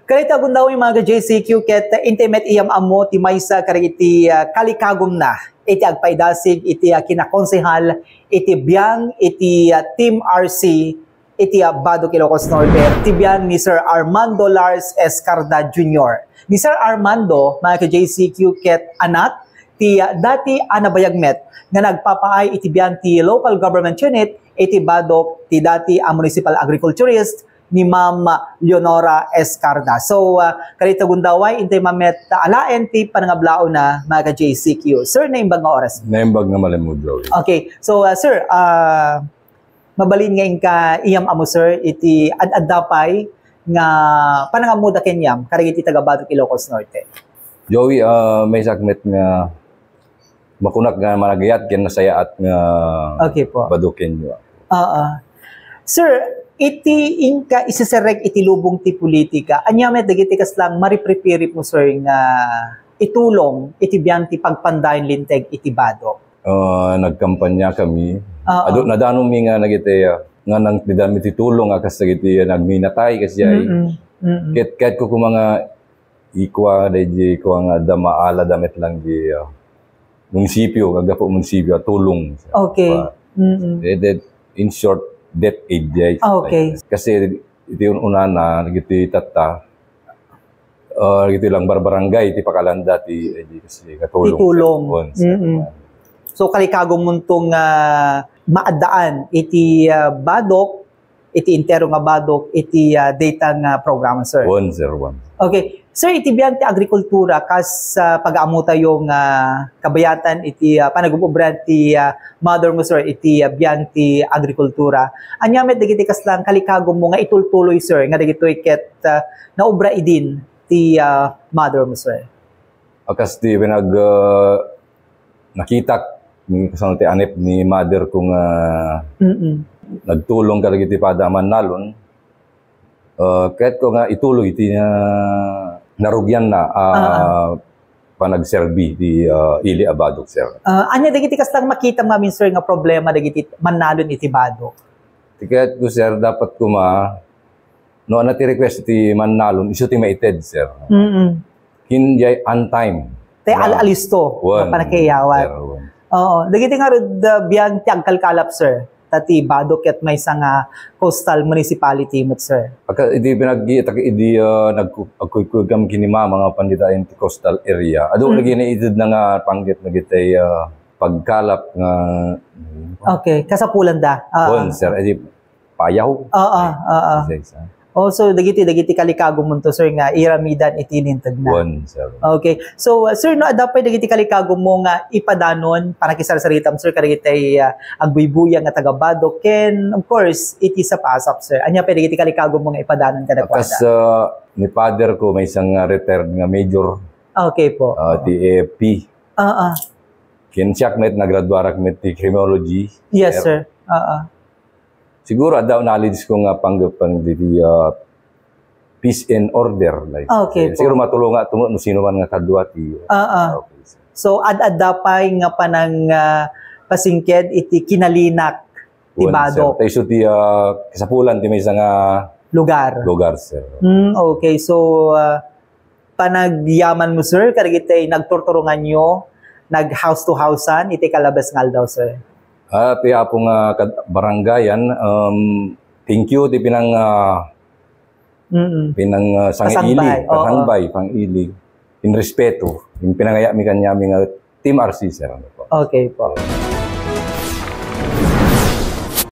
Kalita gundaw yung mga JCQ ket intimate iyam amo ti maysa kariti kalikagom na iti agpaidasig iti kinakonsehal iti biang iti Team RC iti Badok Ilocos Norte ti biang ni Sir Armando Lars Escarda Jr. Ni Sir Armando mga JCQ ket anak ti dati anabayagmet nga nagpapaay iti biang ti local government unit iti Badok ti dati municipal agriculturist ni Ma'am Leonora Escarda. So, kalita gundaway, intay mamet alaen ti panangablao na mga JCQ. Sir, naimbag nga oras? Naimbag nga malimod, Joey. Okay. So, sir, mabalin ngayon ka iyam amo, sir, iti ad-adapay nga panangamuda kenyam, karigiti taga Badok Ilocos Norte. Joey, may sakmet nga makunak nga managayat ken nasaya at nga okay po. Baduken nyo. Sir, iti inka isiserek iti lubong ti politika. Anyamet dagiti kaslang mariprepare mo sir nga itulong iti biyan ti pagpandayon linteg iti Badok. Nagkampanya kami. Nadano mi nga nagiti nga nang tidami ti tulong akas dagiti nagminatay kasi ay ket ko mga ikwa daydi ko nga damaala damit lang di munisipyo kagapo munisipyo tulong. Okay. In short debt aid day. Okay. Kasi iti una na giti tata giti lang barbarangay ti pakalanda ti kasi katulong. Itulong. So kalikagom muntong maadaan iti Badok iti intero nga Badok iti data nga programa sir. 101. Okay. Sir, iti biyan ti agrikultura kas pag-aamu tayo nga kabayatan iti panagububran ti mother mo sir iti biyan ti agrikultura. Anyamet dagiti kaslang kalikagom mo nga itultuloy sir nga dagitoy ket naubra idin ti mother mo sir. Akas ti pinag nakita ni kasano ti anep ni mother kung nagtulong ka dagiti padaman nalon. Kahit ko nga ituloy iti narugyan na panagserbi di ili a Badok sir. Anya dagiti kaslang makita mamin sir nga problema dagiti manalon iti Badok. Tiket ko sir dapat kuma no na ti request ti manalon isu ti maited sir. Hinjay on time. Te alisto panakayawat. Oo, dagiti nga rod biang ti agkalkalap sir. Tati Badok ket may nga coastal municipality mo sir. Pagka idi nagkukugam kini mga panditain ti coastal area. Ado lagi na idid na nga panggit na gitay pagkalap nga okay, kasapulan da. Sir, edi payaw. Also dagiti kalikagom mo to sir nga iramidan itinintag na. Sir. Okay. So sir no adapay dagiti kalikagom mo nga ipadanon para kisarsaritam sir karigitay agbuybuyang nga taga Badok ken of course iti sa pasap sir. Anya pa dagiti kalikagom mo nga ipadanon kada kwada. Kas ni father ko may isang retired nga major. Okay po. TAP. Ken siya met nagraduara met ti criminology. Yes sir. Siguro daw knowledge ko nga panggapan di peace and order like. Okay. Siguro matulungan tumo no sino man nga kadwa ti. Okay. So ad-adapay nga panang pasingked iti kinalinak ti Badok. Tayo ti kasapulan ti may nga lugar sir. Okay. So panagyaman mo sir karigitay nagturturungan nyo nag house to housean iti kalabas ngal daw sir. Tiya po nga barangayan, thank you, di pinang sangiili, pang-ili, in respeto, yung pinangaya mi kanya nga Team RC, sir. Okay po.